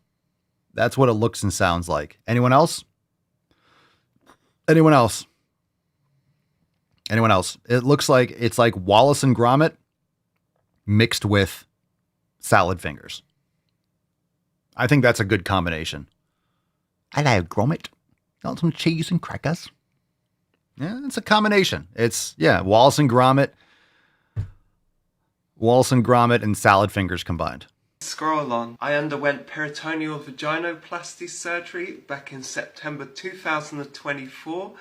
That's what it looks and sounds like. Anyone else? Anyone else? Anyone else? It looks like it's like Wallace and Gromit mixed with salad fingers. I think that's a good combination. I like Gromit. Got some cheese and crackers. Yeah, it's a combination. It's, yeah, Wallace and Gromit and salad fingers combined. Scroll on. I underwent peritoneal vaginoplasty surgery back in September 2024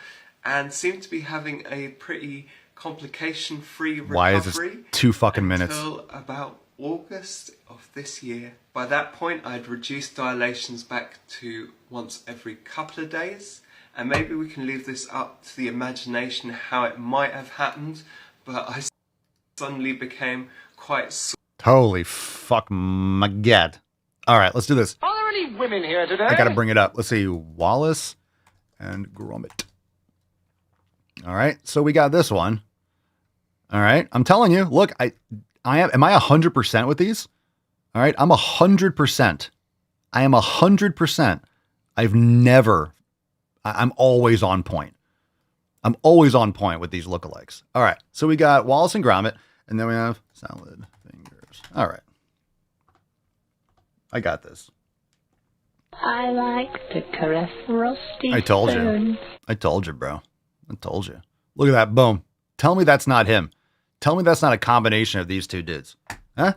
and seem to be having a pretty complication-free recovery. Why is this 2 fucking minutes? Until about August of this year. By that point, I'd reduced dilations back to once every couple of days, and maybe we can leave this up to the imagination how it might have happened, but I suddenly became quite Holy fuck my god. All right, let's do this. Are there any women here today? I gotta bring it up. Let's see. Wallace and Gromit. All right, so we got this one. All right, I'm telling you, look, am I 100% with these? All right, I'm 100%. I am 100%. I'm always on point. I'm always on point with these lookalikes. All right, so we got Wallace and Gromit, and then we have salad fingers. All right. I got this. I like to caress rusty I told stones. you. I told you, bro. I told you. Look at that. Boom. Tell me that's not him. Tell me that's not a combination of these two dudes. Huh?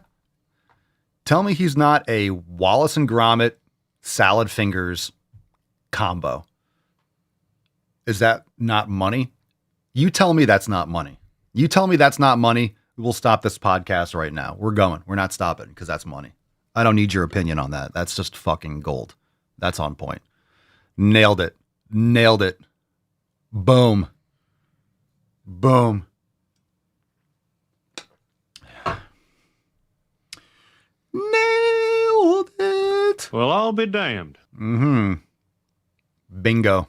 Tell me he's not a Wallace and Gromit salad fingers combo. Is that not money? You tell me that's not money. You tell me that's not money. We'll stop this podcast right now. We're going. We're not stopping because that's money. I don't need your opinion on that. That's just fucking gold. That's on point. Nailed it. Nailed it. Boom. Boom. Nailed it. Well, I'll be damned. Mm-hmm. Bingo.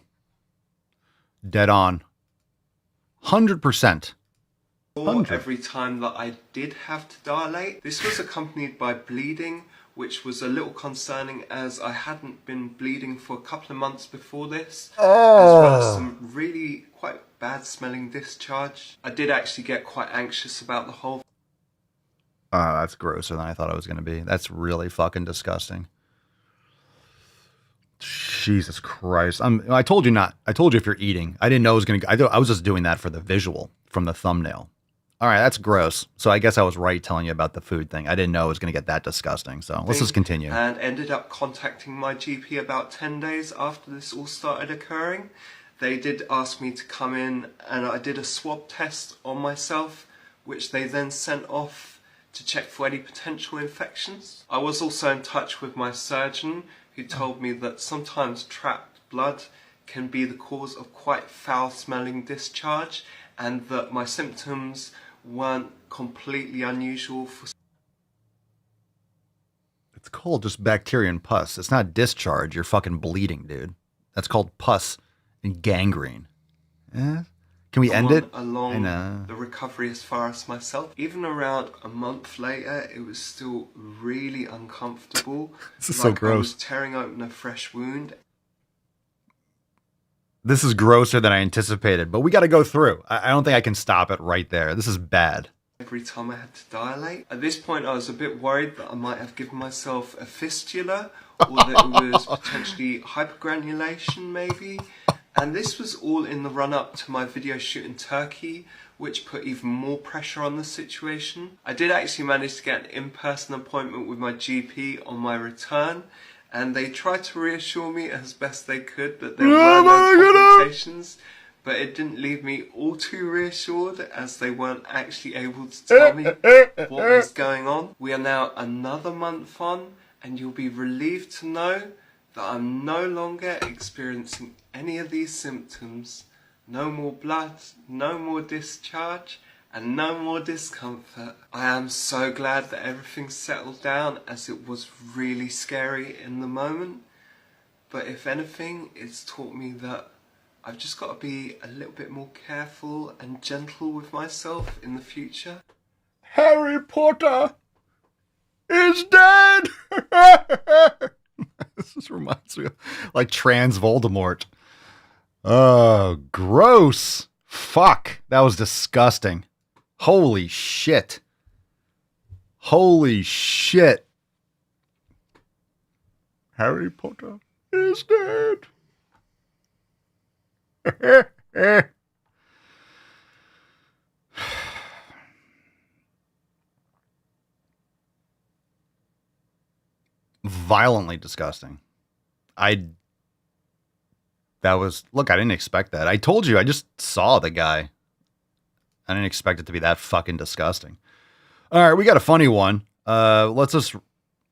Dead on. 100%. Every time that I did have to dilate. This was accompanied by bleeding, which was a little concerning as I hadn't been bleeding for a couple of months before this. As well as some really quite bad smelling discharge. I did actually get quite anxious about the whole. That's grosser than I thought it was going to be. That's really fucking disgusting. Jesus Christ. I told you not. I told you if you're eating. I didn't know it was going to. I was just doing that for the visual from the thumbnail. All right, that's gross. So I guess I was right telling you about the food thing. I didn't know it was going to get that disgusting. So let's just continue. And ended up contacting my GP about 10 days after this all started occurring. They did ask me to come in and I did a swab test on myself, which they then sent off to check for any potential infections. I was also in touch with my surgeon, who told me that sometimes trapped blood can be the cause of quite foul-smelling discharge, and that my symptoms weren't completely unusual for... It's called just bacteria and pus. It's not discharge. You're fucking bleeding, dude. That's called pus and gangrene. Eh? Can we end it? Along the recovery as far as myself. Even around a month later, it was still really uncomfortable. This is so gross. I was tearing open a fresh wound. This is grosser than I anticipated, but we got to go through. I don't think I can stop it right there. This is bad. Every time I had to dilate. At this point, I was a bit worried that I might have given myself a fistula, or that it was potentially hypergranulation, maybe. And this was all in the run-up to my video shoot in Turkey, which put even more pressure on the situation. I did actually manage to get an in-person appointment with my GP on my return, and they tried to reassure me as best they could that there were no complications, but it didn't leave me all too reassured as they weren't actually able to tell me what was going on. We are now another month on, and you'll be relieved to know that I'm no longer experiencing any of these symptoms. No more blood, no more discharge, and no more discomfort. I am so glad that everything settled down, as it was really scary in the moment. But if anything, it's taught me that I've just got to be a little bit more careful and gentle with myself in the future. Harry Potter is dead! This This reminds me of like trans Voldemort. Oh, gross. Fuck. That was disgusting. Holy shit. Holy shit. Harry Potter is dead. Violently disgusting. Look, I didn't expect that. I told you, I just saw the guy. I didn't expect it to be that fucking disgusting. All right, we got a funny one. Let's just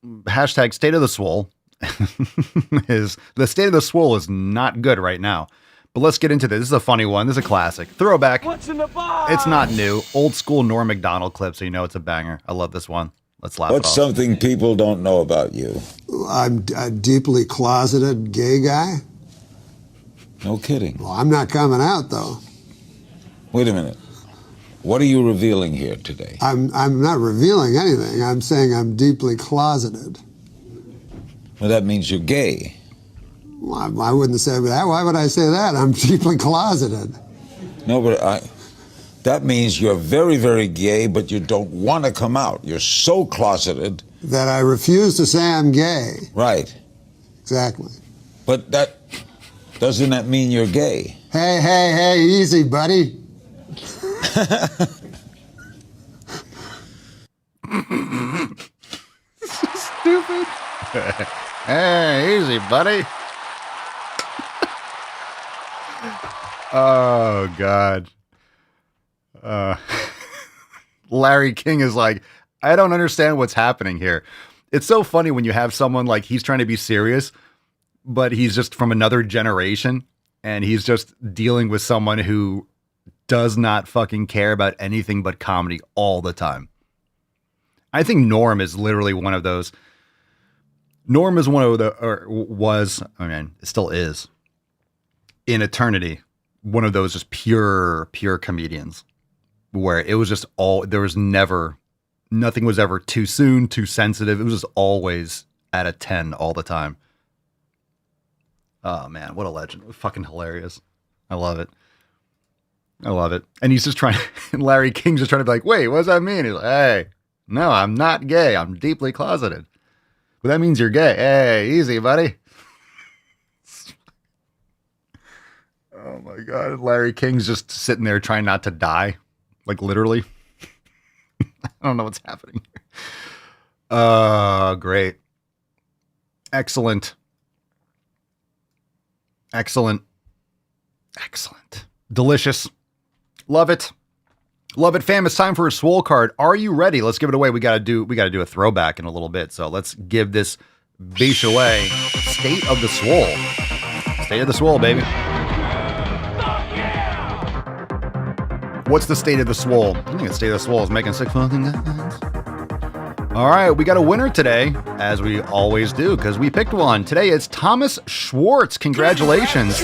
hashtag state of the swole. The state of the swole is not good right now. But let's get into this. This is a funny one. This is a classic. Throwback. What's in the box? It's not new. Old school Norm Macdonald clip, so you know it's a banger. I love this one. Let's laugh. What's something people don't know about you? I'm a deeply closeted gay guy. No kidding. Well, I'm not coming out, though. Wait a minute. What are you revealing here today? I'm not revealing anything. I'm saying I'm deeply closeted. Well, that means you're gay. Well, I wouldn't say that. Why would I say that? I'm deeply closeted. No, but that means you're very, very gay, but you don't want to come out. You're so closeted. That I refuse to say I'm gay. Right. Exactly. But doesn't that mean you're gay? Hey, easy, buddy. Stupid. Hey, easy, buddy. Oh, God. Larry King is like, I don't understand what's happening here. It's so funny when you have someone like he's trying to be serious, but he's just from another generation and he's just dealing with someone who does not fucking care about anything but comedy all the time. I think Norm is literally one of those. Norm is one of the, or was, I mean, it still is, in eternity, one of those just pure comedians where it was just there was never, nothing was ever too soon, too sensitive. It was just always at a 10 all the time. Oh man, what a legend. Fucking hilarious. I love it. And he's just trying, and Larry King's just trying to be like, wait, what does that mean? He's like, hey, no, I'm not gay. I'm deeply closeted. But that means you're gay. Hey, easy, buddy. Oh my God. Larry King's just sitting there trying not to die. Like literally. I don't know what's happening here. Great. Excellent. Delicious. Love it. Love it, fam. It's time for a Swole card. Are you ready? Let's give it away. We gotta do a throwback in a little bit. So let's give this beach away. State of the Swole. State of the Swole, baby. What's the state of the Swole? I think the state of the Swole is making 6 months. All right, we got a winner today, as we always do, because we picked one. Today it's Thomas Schwartz. Congratulations.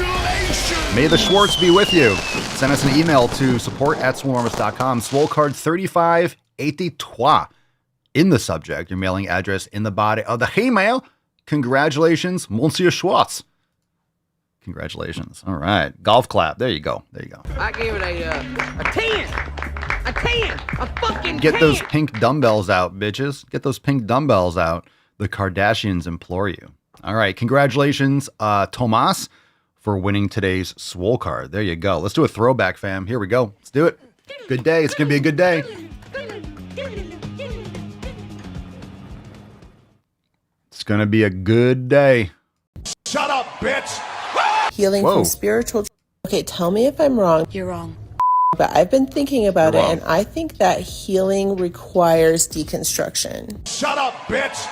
May the Schwartz be with you. Send us an email to support@swolenormous.com. Swole card 3583 in the subject. Your mailing address in the body of the email. Congratulations, Monsieur Schwartz. Congratulations. All right. Golf clap. There you go. I gave it a 10. A 10. A fucking 10. Get those pink dumbbells out, bitches. Get those pink dumbbells out. The Kardashians implore you. All right. Congratulations, Tomas, for winning today's Swole card. There you go. Let's do a throwback, fam. Here we go. Let's do it. Good day. It's going to be a good day. It's going to be a good day. Shut up, bitch. Healing from spiritual. Okay, tell me if I'm wrong. You're wrong. But I've been thinking about it, and I think that healing requires deconstruction. Shut up, bitch.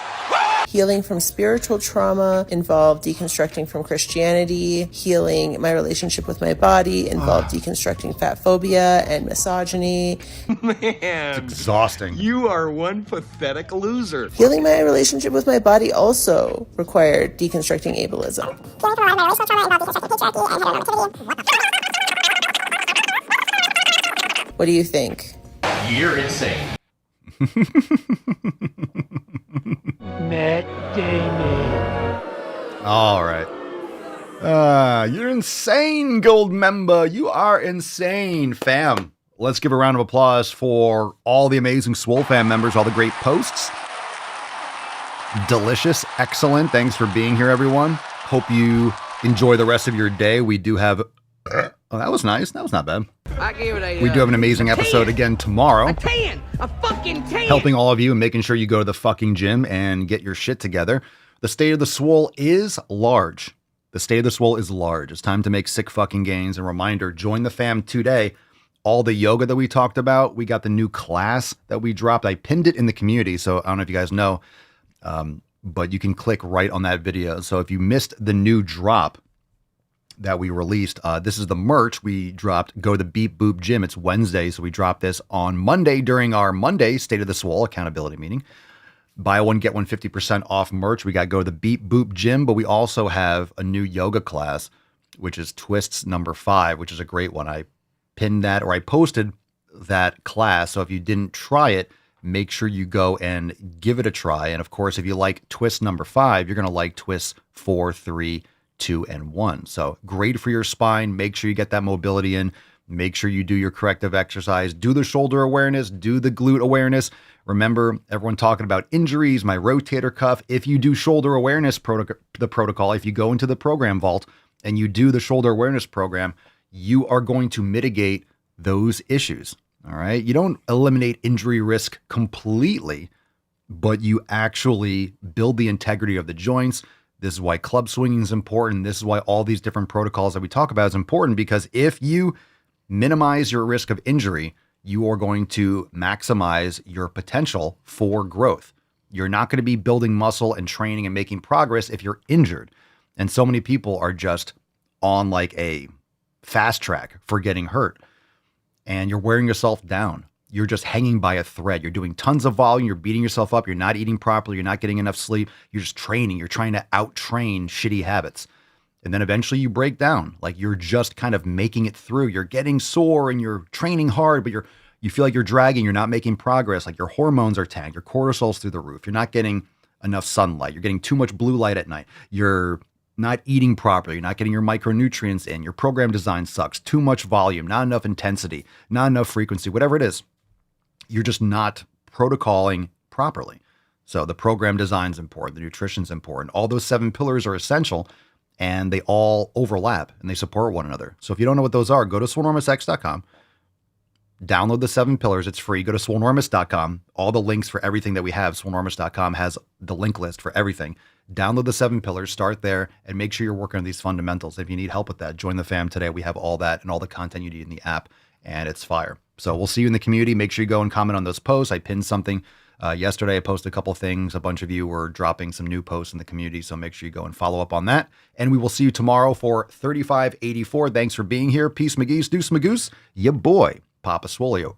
Healing from spiritual trauma involved deconstructing from Christianity. Healing my relationship with my body involved deconstructing fat phobia and misogyny. Man, it's exhausting. You are one pathetic loser. Healing my relationship with my body also required deconstructing ableism. What do you think? You're insane. Matt Damon. All right. You're insane, gold member. You are insane, fam. Let's give a round of applause for all the amazing Swole fam members, all the great posts. Delicious, excellent. Thanks for being here, everyone. Hope you enjoy the rest of your day. We do have... Oh, that was nice. That was not bad. I gave it a, we do have an amazing episode again tomorrow. A 10! A fucking 10! Helping all of you and making sure you go to the fucking gym and get your shit together. The State of the Swole is large. The State of the Swole is large. It's time to make sick fucking gains. And reminder, join the fam today. All the yoga that we talked about, we got the new class that we dropped. I pinned it in the community, so I don't know if you guys know, but you can click right on that video. So if you missed the new drop that we released, this is the merch we dropped. Go to the Beep Boop Gym. It's Wednesday, so we dropped this on Monday during our Monday State of the Swole accountability meeting. Buy one, get one 50% off merch. We got Go to the Beep Boop Gym, but we also have a new yoga class, which is Twists number 5, which is a great one. I pinned that, or I posted that class. So if you didn't try it, make sure you go and give it a try. And of course, if you like twist number 5, you're going to like twists 4, 3, 2, and 1. So great for your spine. Make sure you get that mobility in. Make sure you do your corrective exercise. Do the shoulder awareness. Do the glute awareness. Remember, everyone talking about injuries, my rotator cuff. If you do shoulder awareness the protocol, if you go into the program vault and you do the shoulder awareness program, you are going to mitigate those issues. All right. You don't eliminate injury risk completely, but you actually build the integrity of the joints. This is why club swinging is important. This is why all these different protocols that we talk about is important, because if you minimize your risk of injury, you are going to maximize your potential for growth. You're not going to be building muscle and training and making progress if you're injured. And so many people are just on like a fast track for getting hurt, and you're wearing yourself down. You're just hanging by a thread. You're doing tons of volume. You're beating yourself up. You're not eating properly. You're not getting enough sleep. You're just training. You're trying to out-train shitty habits. And then eventually you break down. Like you're just kind of making it through. You're getting sore and you're training hard, but you feel like you're dragging. You're not making progress. Like your hormones are tanked. Your cortisol's through the roof. You're not getting enough sunlight. You're getting too much blue light at night. You're not eating properly. You're not getting your micronutrients in. Your program design sucks. Too much volume, not enough intensity, not enough frequency, whatever it is. You're just not protocoling properly. So the program design is important. The nutrition's important. All those 7 pillars are essential, and they all overlap and they support one another. So if you don't know what those are, go to swolenormousx.com. Download the 7 pillars. It's free. Go to swolenormous.com. All the links for everything that we have, swolenormous.com has the link list for everything. Download the 7 pillars, start there, and make sure you're working on these fundamentals. If you need help with that, join the fam today. We have all that and all the content you need in the app, and it's fire. So we'll see you in the community. Make sure you go and comment on those posts. I pinned something yesterday. I posted a couple things. A bunch of you were dropping some new posts in the community, so make sure you go and follow up on that. And we will see you tomorrow for 3584. Thanks for being here. Peace, McGee's, Deuce, Magoose, ya boy, Papa Swolio.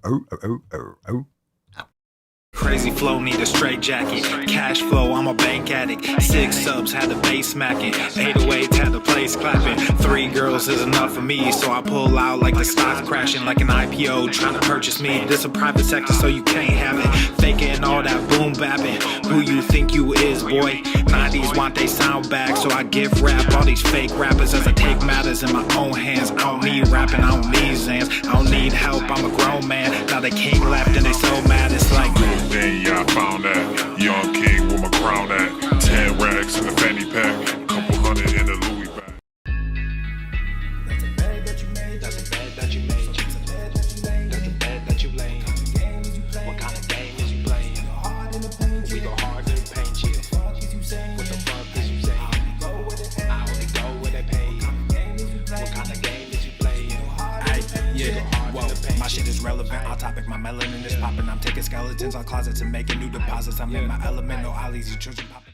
Crazy flow, need a straight jacket. Cash flow, I'm a bank addict. 6 subs, had the bass smacking. 808s, had the place clapping. 3 girls is enough for me, so I pull out like the stocks crashing. Like an IPO, trying to purchase me. This a private sector, so you can't have it. Faking all that boom bapping. Who you think you is, boy? 90s want they sound back, so I give rap all these fake rappers as I take matters in my own hands. I don't need rapping, I don't need Zans. I don't need help, I'm a grown man. Now the king left and they so mad, it's like... Then yeah, I found that young king with my crown at 10 racks in the fanny pack, couple hundred in the Louis bag. That's a bed that you made. That's a bed that you made. That's a bed that you laid. What kind of game is you playing? We go hard in the paint, yeah. What the fuck is you saying? I only go where they pay. What kind of game is you playing? Yeah, whoa, my shit is relevant. On topic, my melanin is popping. I'm taking skeletons on closets and making new deposits. I'm in my element, no ollies, you children popping.